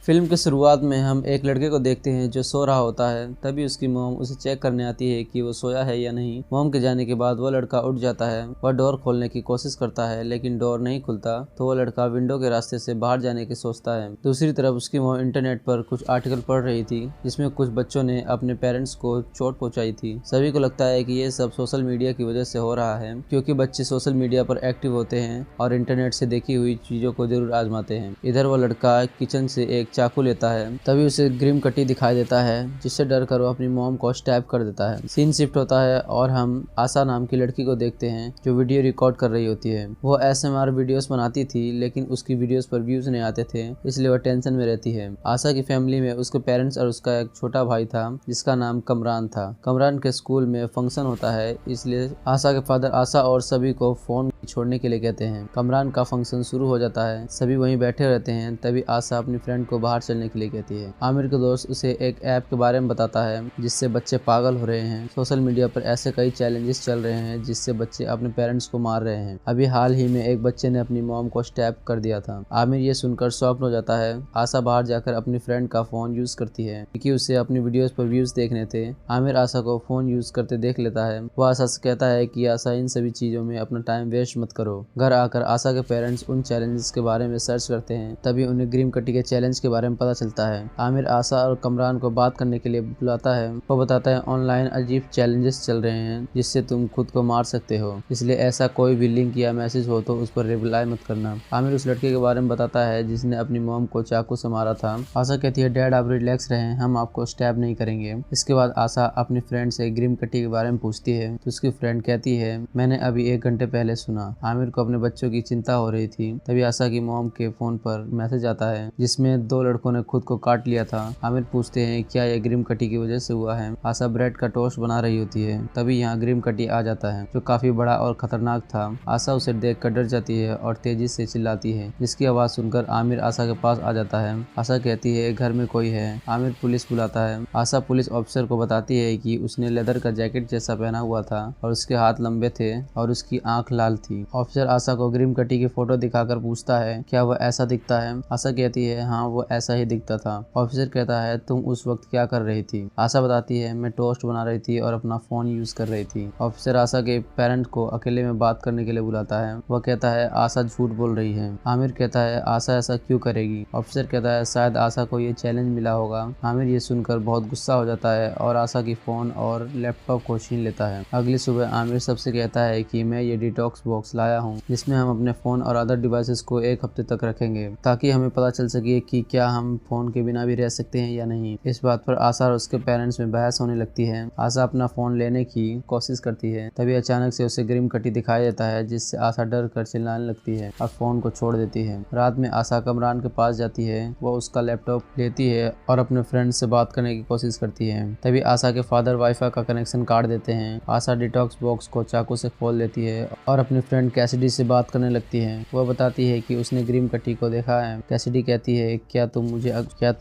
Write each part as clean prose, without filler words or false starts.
Film की शुरुआत में हम एक लड़के को देखते हैं जो सो रहा होता है। तभी उसकी मॉम उसे चेक करने आती है कि वो सोया है या नहीं। मॉम के जाने के बाद वो लड़का उठ जाता है। वह डोर खोलने की कोशिश करता है लेकिन डोर नहीं खुलता, तो वो लड़का विंडो के रास्ते से बाहर जाने की सोचता है। दूसरी तरफ उसकी मॉम इंटरनेट पर कुछ आर्टिकल पढ़ रही थी जिसमें कुछ बच्चों ने अपने पेरेंट्स को चोट पहुंचाई थी। सभी को लगता है कि ये सब सोशल मीडिया की वजह से हो रहा है, क्योंकि बच्चे सोशल मीडिया पर एक्टिव होते हैं और इंटरनेट से देखी हुई चीजों को जरूर आजमाते हैं। इधर वो लड़का किचन से एक चाकू लेता है, तभी उसे ग्रिम कटी दिखाई देता है, जिससे डर कर वो अपनी मॉम को स्टैब कर देता है। सीन शिफ्ट होता है और हम आशा नाम की लड़की को देखते हैं जो वीडियो रिकॉर्ड कर रही होती है। वो एसएमआर वीडियोस बनाती थी लेकिन उसकी वीडियोस पर व्यूज नहीं आते थे, इसलिए वह टेंशन में रहती है। आशा की फैमिली में उसके पेरेंट्स और उसका एक छोटा भाई था जिसका नाम कमरान था। कमरान के स्कूल में फंक्शन होता है, इसलिए आशा के फादर आशा और सभी को फोन छोड़ने के लिए कहते हैं। कमरान का फंक्शन शुरू हो जाता है, सभी वहीं बैठे रहते हैं। तभी आशा अपनी फ्रेंड को बाहर चलने के लिए कहती है। आमिर का दोस्त उसे एक ऐप के बारे में बताता है जिससे बच्चे पागल हो रहे हैं। सोशल मीडिया पर ऐसे कई चैलेंजेस चल रहे हैं जिससे बच्चे अपने पेरेंट्स को मार रहे हैं। अभी हाल ही में एक बच्चे ने अपनी मॉम को स्टैब कर दिया था। आमिर ये सुनकर शॉक्ड हो जाता है। आशा बाहर जाकर अपनी फ्रेंड का फोन यूज करती है क्योंकि उसे अपनी वीडियोस पर व्यूज देखने थे। आमिर आशा को फोन यूज करते देख लेता है। वो आशा से कहता है कि आशा इन सभी चीजों में अपना टाइम वेस्ट मत करो। घर आकर आशा के पेरेंट्स उन चैलेंजेस के बारे में सर्च करते हैं, तभी उन्हें ग्रीम कटी के चैलेंज के बारे में पता चलता है। आमिर आशा और कमरान को बात करने के लिए बुलाता है। वो बताता है ऑनलाइन अजीब चैलेंजेस चल रहे हैं जिससे तुम खुद को मार सकते हो, इसलिए ऐसा कोई भी लिंक या मैसेज हो तो उस पर रिप्लाई मत करना। आमिर उस लड़के के बारे में बताता है जिसने अपनी मॉम को चाकू से मारा था। आशा कहती है डैड आप रिलैक्स रहें, हम आपको स्टैब नहीं करेंगे। इसके बाद आशा अपनी फ्रेंड से ग्रीम कटी के बारे में पूछती है तो उसकी फ्रेंड कहती है मैंने अभी 1 घंटे पहले सुना। आमिर को अपने बच्चों की चिंता हो रही थी। तभी आशा की मॉम के फोन पर मैसेज आता है जिसमें 2 लड़कों ने खुद को काट लिया था। आमिर पूछते हैं क्या यह ग्रीम कटी की वजह से हुआ है। आशा ब्रेड का टोस्ट बना रही होती है, तभी यहाँ ग्रीम कटी आ जाता है जो काफी बड़ा और खतरनाक था। आशा उसे देख कर डर जाती है और तेजी से चिल्लाती है, जिसकी आवाज सुनकर आमिर आशा के पास आ जाता है। आशा कहती है घर में कोई है। आमिर पुलिस बुलाता है। आशा पुलिस ऑफिसर को बताती है कि उसने लेदर का जैकेट जैसा पहना हुआ था और उसके हाथ लंबे थे और उसकी आंख लाल थी। ऑफिसर आशा को ग्रीम कटी की फोटो दिखाकर पूछता है क्या वह ऐसा दिखता है। आशा कहती है हाँ वो ऐसा ही दिखता था। ऑफिसर कहता है तुम उस वक्त क्या कर रही थी। आशा बताती है मैं टोस्ट बना रही थी और अपना फोन यूज कर रही थी। ऑफिसर आशा के पेरेंट को अकेले में बात करने के लिए बुलाता है। वह कहता है आशा झूठ बोल रही है। आमिर कहता है आशा ऐसा क्यों करेगी। ऑफिसर कहता है शायद आशा को ये चैलेंज मिला होगा। आमिर ये सुनकर बहुत गुस्सा हो जाता है और आशा की फोन और लैपटॉप को छीन लेता है। अगली सुबह आमिर सबसे कहता है कि मैं ये डिटॉक्स बॉक्स लाया हूँ जिसमें हम अपने फोन और अदर डिवाइसेस को 1 हफ्ते तक रखेंगे ताकि हमें पता चल सके कि क्या हम फोन के बिना भी रह सकते हैं या नहीं। इस बात पर आशा और उसके पेरेंट्स में बहस होने लगती है। आशा अपना फोन लेने की कोशिश करती है, तभी अचानक से उसे ग्रीम कटी दिखाई देता है जिससे आशा डर कर चिल्लाने लगती है और फोन को छोड़ देती है। रात में आशा कमरान के पास जाती है। वो उसका लैपटॉप लेती है और अपने फ्रेंड से बात करने की कोशिश करती है। तभी आशा के फादर वाईफाई का कनेक्शन काट देते हैं। आशा डिटॉक्स बॉक्स को चाकू से खोल लेती है और अपनी फ्रेंड कैसिडी से बात करने लगती है। वह बताती है कि उसने ग्रीम कटी को देखा है। कैसिडी कहती है क्या तुम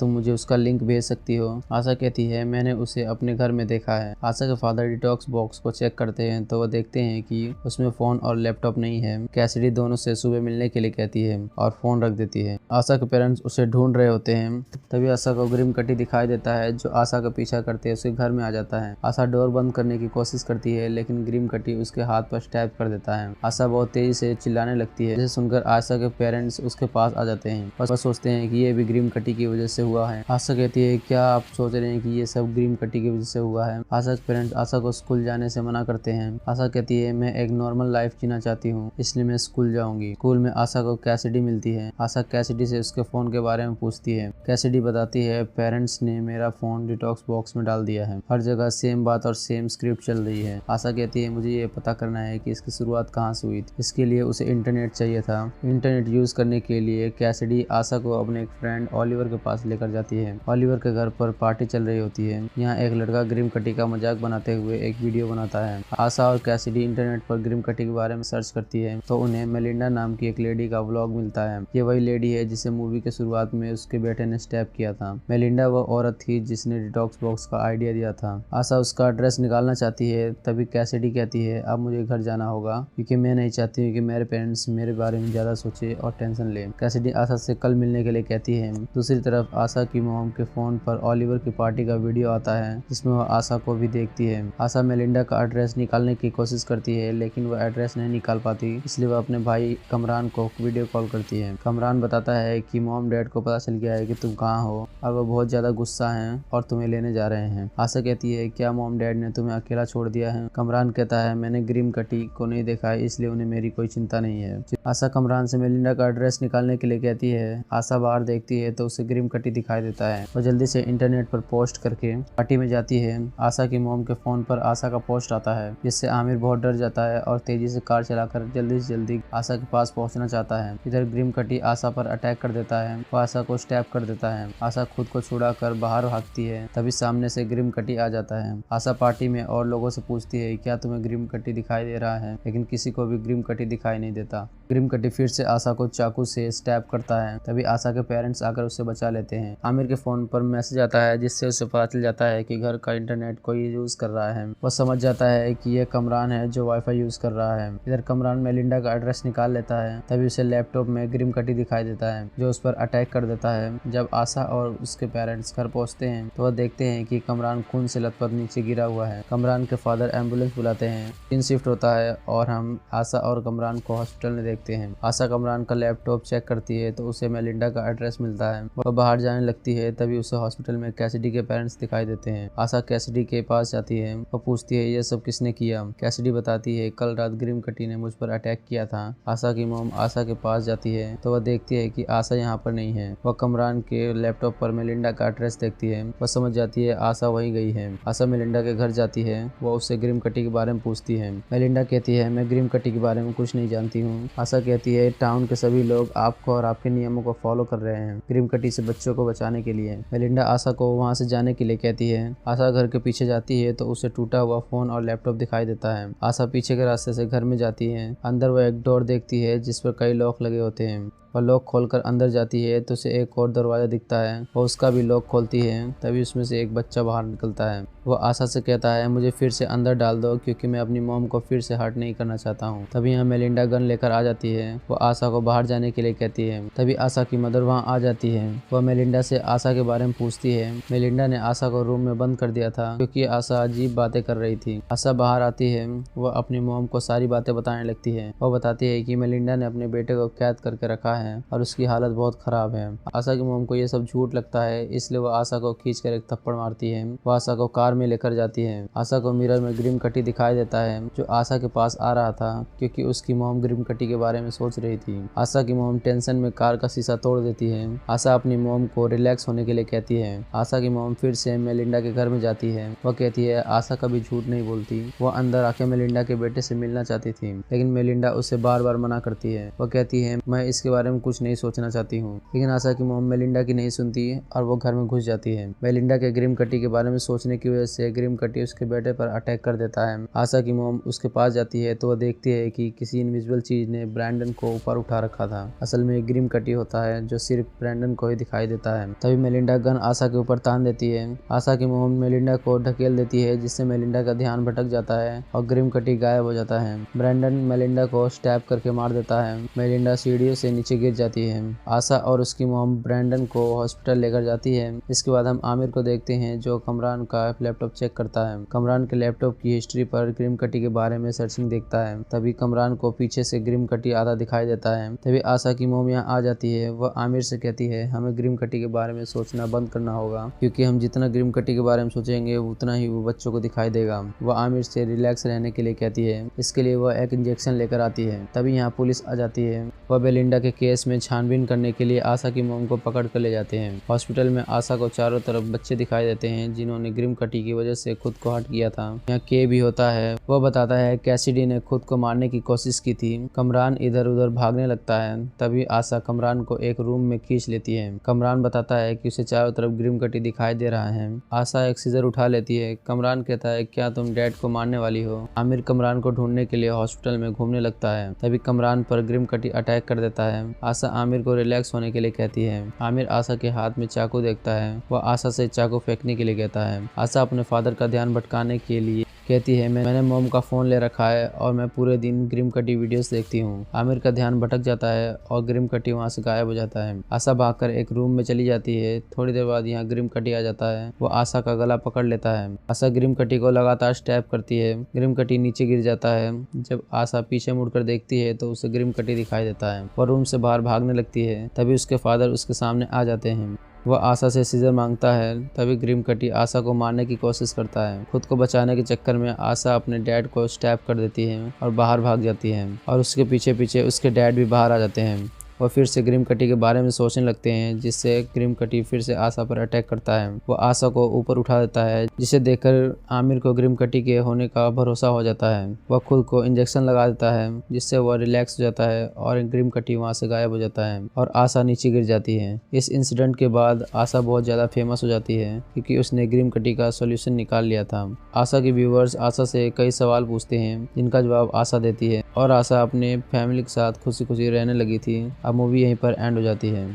मुझे उसका लिंक भेज सकती हो। आशा कहती है मैंने उसे अपने घर में देखा है। आशा के फादर डिटॉक्स बॉक्स को चेक करते हैं तो वह देखते हैं कि उसमें फोन और लैपटॉप नहीं है। कैसिडी दोनों से सुबह मिलने के लिए कहती है और फोन रख देती है। आशा के पेरेंट्स उसे ढूंढ रहे होते हैं, तभी आशा को ग्रीम कटी दिखाई देता है जो आशा का पीछा करते उसके घर में आ जाता है। आशा डोर बंद करने की कोशिश करती है लेकिन ग्रीम कटी उसके हाथ पर स्टैब कर देता है। आशा बहुत तेजी से चिल्लाने लगती है, जिसे सुनकर आशा के पेरेंट्स उसके पास आ जाते हैं और सोचते हैं कि ये भी ग्रीम कटी की वजह से हुआ है। आशा कहती है क्या आप सोच रहे हैं कि ये सब ग्रीम कटी की वजह से हुआ है। आशा के पेरेंट्स आशा को स्कूल जाने से मना करते हैं। आशा कहती है मैं एक नॉर्मल लाइफ जीना चाहती हूँ, इसलिए मैं स्कूल जाऊंगी। स्कूल में आशा को कैसिडी मिलती है। आशा कैसिडी से उसके फोन के बारे में पूछती है। कैसिडी बताती है पेरेंट्स ने मेरा फोन डिटॉक्स बॉक्स में डाल दिया है। हर जगह सेम बात और सेम स्क्रिप्ट चल रही है। आशा कहती है मुझे ये पता करना है कि इसकी शुरुआत कहाँ से हुई थी। इसके लिए उसे इंटरनेट चाहिए था। इंटरनेट यूज करने के लिए कैसिडी आशा को अपने एक फ्रेंड ओलिवर के पास लेकर जाती है। ओलिवर के घर पर पार्टी चल रही होती है। यहाँ एक लड़का ग्रीम कटी का मजाक बनाते हुए एक वीडियो बनाता है। आशा और कैसिडी इंटरनेट पर ग्रीम कटी के बारे में सर्च करती है तो उन्हें मेलिंडा नाम की एक लेडी का व्लॉग मिलता है। ये वही लेडी है जिसे मूवी के शुरुआत में उसके बेटे ने स्टैब किया था। मेलिंडा वो औरत थी जिसने डिटॉक्स बॉक्स का आइडिया दिया था। आशा उसका एड्रेस निकालना चाहती है, तभी कैसिडी कहती है अब मुझे घर जाना होगा क्योंकि मैं नहीं चाहती हूँ कि मेरे पेरेंट्स मेरे बारे में ज्यादा सोचे और टेंशन ले। कैसिडी आशा से कल मिलने के लिए कहती है। दूसरी तरफ आशा की मॉम के फोन पर ओलिवर की पार्टी का वीडियो आता है जिसमें वह आशा को भी देखती है। आशा मेलिंडा का एड्रेस निकालने की कोशिश करती है लेकिन वह एड्रेस नहीं निकाल पाती, इसलिए वह अपने भाई कमरान को वीडियो कॉल करती है। कमरान बताता है कि मॉम डैड को पता चल गया है कि तुम कहाँ हो और वह बहुत ज्यादा गुस्सा हैं और तुम्हें लेने जा रहे हैं। आशा कहती है क्या मॉम डैड ने तुम्हें अकेला छोड़ दिया है? कमरान कहता है मैंने ग्रिम कटी को नहीं देखा है इसलिए उन्हें मेरी कोई चिंता नहीं है। आशा कमरान से मेलिंडा का एड्रेस निकालने के लिए कहती है। आशा बाहर देखती है तो उसे ग्रिम कटी दिखाई देता है। वह जल्दी से इंटरनेट पर पोस्ट करके पार्टी में जाती है। आशा की मॉम के फोन पर आशा का पोस्ट आता है जिससे आमिर बहुत डर जाता है और तेजी से कार चलाकर जल्दी से जल्दी आशा के पास पहुंचना चाहता है। इधर ग्रिम कटी आशा पर अटैक कर देता है। वह आशा को स्टैब कर देता है। आशा खुद को छुड़ा कर बाहर भागती है, तभी सामने से ग्रिम कटी आ जाता है। आशा पार्टी में और लोगों से पूछती है क्या तुम्हें ग्रिम कटी दिखाई दे रहा है, लेकिन किसी को भी ग्रिम कटी दिखाई नहीं देता। ग्रिम कटी फिर से आशा को चाकू से स्टैब करता है, तभी आशा के पेरेंट्स आकर उसे बचा लेते हैं। आमिर के फोन पर मैसेज आता है जिससे उसे पता चल जाता है कि घर का इंटरनेट कोई यूज कर रहा है। वह समझ जाता है कि यह कमरान है जो वाईफाई यूज कर रहा है। इधर कमरान मेलिंडा का एड्रेस निकाल लेता है, तभी उसे लैपटॉप में ग्रिम कटी दिखाई देता है जो उस पर अटैक कर देता है। जब आशा और उसके पेरेंट्स घर पहुंचते हैं तो वह देखते हैं कि कमरान खून से लथपथ नीचे गिरा हुआ है। कमरान के फादर एम्बुलेंस बुलाते हैं। दिन शिफ्ट होता है और हम आशा और कमरान को हॉस्पिटल में देखते हैं। आशा कमरान का लैपटॉप चेक करती है तो उसे मेलिंडा का एड्रेस मिलता है। वह बाहर जाने लगती है, तभी उसे हॉस्पिटल में कैसिडी के पेरेंट्स दिखाई देते हैं। आशा कैसिडी के पास जाती है। वह पूछती है ये सब किसने किया? कैसिडी बताती है कल रात ग्रिम कटी ने मुझ पर अटैक किया था। आशा की मॉम आशा के पास जाती है तो वह देखती है कि आशा यहाँ पर नहीं है। वह कमरान के लैपटॉप पर मेलिंडा का एड्रेस देखती है। वह समझ जाती है आशा वहीं गई है। आशा मेलिंडा के घर जाती है। वह उससे ग्रिम कटी के बारे में पूछती है। मेलिंडा कहती है मैं ग्रिम कटी के बारे में कुछ नहीं जानती हूँ। आशा कहती है टाउन के सभी लोग आपको और आपके नियमों को फॉलो कर रहे हैं ग्रिम कटी से बच्चों को बचाने के लिए। मेलिंडा आशा को वहाँ से जाने के लिए कहती है। आशा घर के पीछे जाती है तो उसे टूटा हुआ फोन और लैपटॉप दिखाई देता है। आशा पीछे के रास्ते से घर में जाती है। अंदर वह एक डोर देखती है जिस पर कई लॉक लगे होते हैं। वह लॉक खोलकर अंदर जाती है तो उसे एक और दरवाजा दिखता है। वह उसका भी लॉक खोलती है, तभी उसमें से एक बच्चा बाहर निकलता है। वह आशा से कहता है मुझे फिर से अंदर डाल दो क्योंकि मैं अपनी मॉम को फिर से हर्ट नहीं करना चाहता हूँ। तभी यहाँ मेलिंडा गन लेकर आ जाती है। वह आशा को बाहर जाने के लिए कहती है। तभी आशा की मदर वहाँ आ जाती है। वह मेलिंडा से आशा के बारे में पूछती है। मेलिंडा ने आशा को रूम में बंद कर दिया था क्योंकि आशा अजीब बातें कर रही थी। आशा बाहर आती है। वह अपनी मॉम को सारी बातें बताने लगती है। वह बताती है कि मेलिंडा ने अपने बेटे को कैद करके रखा है और उसकी हालत बहुत खराब है। आशा की मॉम को यह सब झूठ लगता है, इसलिए वह आशा को खींचकर एक थप्पड़ मारती है। वह आशा को कार में लेकर जाती है। आशा को मिरर में ग्रिम कटी दिखाई देता है जो आशा के पास आ रहा था क्योंकि उसकी मॉम ग्रिम कटी के बारे में सोच रही थी। आशा की मॉम टेंशन में कार का शीशा तोड़ देती है। आशा अपनी मॉम को रिलैक्स होने के लिए कहती है। आशा की मॉम फिर से मेलिंडा के घर में जाती है। वह कहती है आशा कभी झूठ नहीं बोलती। वह अंदर आके मेलिंडा के बेटे से मिलना चाहती थी, लेकिन मेलिंडा उसे बार बार मना करती है। वह कहती है मैं इसके बारे में कुछ नहीं सोचना चाहती हूँ, लेकिन आशा की मॉम मेलिंडा की नहीं सुनती और वो घर में घुस जाती है। मेलिंडा के ग्रिम कटी के बारे में सोचने की वजह से ग्रिम कटी उसके बेटे पर अटैक कर देता है। आशा की मॉम उसके पास जाती है तो वह देखती है कि किसी इनविजिबल चीज ने ब्रैंडन को ऊपर उठा रखा था। असल में ग्रिम कटी होता है जो सिर्फ ब्रैंडन को ही दिखाई देता है। तभी मेलिंडा गन आशा के ऊपर तान देती है। आशा की मॉम मेलिंडा को ढकेल देती है जिससे मेलिंडा का ध्यान भटक जाता है और ग्रिम कटी गायब हो जाता है। ब्रैंडन मेलिंडा को स्टैब करके मार देता है। मेलिंडा सीढ़ियों से नीचे गिर जाती है। आशा और उसकी मॉम ब्रैंडन को हॉस्पिटल लेकर जाती है। इसके बाद हम आमिर को देखते हैं जो कमरान का लैपटॉप चेक करता है। कमरान के लैपटॉप की हिस्ट्री पर ग्रिम कटी के बारे में सर्चिंग देखता है। तभी कमरान को पीछे से ग्रिम कटी आधा दिखाई देता है। तभी आशा की मॉम यहाँ आ जाती है। वह आमिर से कहती है हमें ग्रिम कटी के बारे में सोचना बंद करना होगा क्योंकि हम जितना ग्रिम कटी के बारे में सोचेंगे उतना ही वो बच्चों को दिखाई देगा। वह आमिर से रिलैक्स रहने के लिए कहती है। इसके लिए वह एक इंजेक्शन लेकर आती है। तभी यहाँ पुलिस आ जाती है। वह मेलिंडा के केस में छानबीन करने के लिए आशा की मॉम को पकड़ कर ले जाते हैं। हॉस्पिटल में आशा को चारों तरफ बच्चे दिखाई देते हैं जिन्होंने ग्रिम कटी की वजह से खुद को हर्ट किया था। यहाँ के भी होता है। वह बताता है कैसिडी ने खुद को मारने की कोशिश की थी। कमरान इधर उधर भागने लगता है। तभी आशा कमरान को एक रूम में खींच लेती है। कमरान बताता है कि उसे चारों तरफ ग्रिम कटी दिखाई दे रहा है। आशा एक सीजर उठा लेती है। कमरान कहता है क्या तुम डैड को मारने वाली हो? आमिर कमरान को ढूंढने के लिए हॉस्पिटल में घूमने लगता है। तभी कमरान पर ग्रिम कटी अटैक कर देता है। आशा आमिर को रिलैक्स होने के लिए कहती है। आमिर आशा के हाथ में चाकू देखता है। वह आशा से चाकू फेंकने के लिए कहता है। आशा अपने फादर का ध्यान भटकाने के लिए कहती है मैंने मॉम का फ़ोन ले रखा है और मैं पूरे दिन ग्रिम कटी वीडियोस देखती हूँ। आमिर का ध्यान भटक जाता है और ग्रिम कटी वहाँ से गायब हो जाता है। आशा भागकर एक रूम में चली जाती है। थोड़ी देर बाद यहाँ ग्रिम कटी आ जाता है। वो आशा का गला पकड़ लेता है। आशा ग्रिम कटी को लगातार स्टैब करती है। ग्रिम कटी नीचे गिर जाता है। जब आशा पीछे मुड़कर देखती है तो उसे ग्रिम कटी दिखाई देता है। वह रूम से बाहर भागने लगती है। तभी उसके फादर उसके सामने आ जाते हैं। वह आशा से सीजर मांगता है। तभी ग्रिम कटी आशा को मारने की कोशिश करता है। खुद को बचाने के चक्कर में आशा अपने डैड को स्टैब कर देती है और बाहर भाग जाती है और उसके पीछे पीछे उसके डैड भी बाहर आ जाते हैं। वह फिर से ग्रिम कटी के बारे में सोचने लगते हैं, जिससे ग्रिम कटी फिर से आशा पर अटैक करता है। वो आशा को ऊपर उठा देता है, जिसे देखकर आमिर को ग्रिम कटी के होने का भरोसा हो जाता है। वह खुद को इंजेक्शन लगा देता है, जिससे वह रिलैक्स हो जाता है और ग्रिम कटी वहाँ से गायब हो जाता है और आशा नीचे गिर जाती है। इस इंसिडेंट के बाद आशा बहुत ज़्यादा फेमस हो जाती है, क्योंकि उसने ग्रिम कटी का सोल्यूशन निकाल लिया था। आशा के व्यूवर्स आशा से कई सवाल पूछते हैं, जिनका जवाब आशा देती है और आशा अपने फैमिली के साथ खुशी खुशी रहने लगी थी। अब मूवी यहीं पर एंड हो जाती है।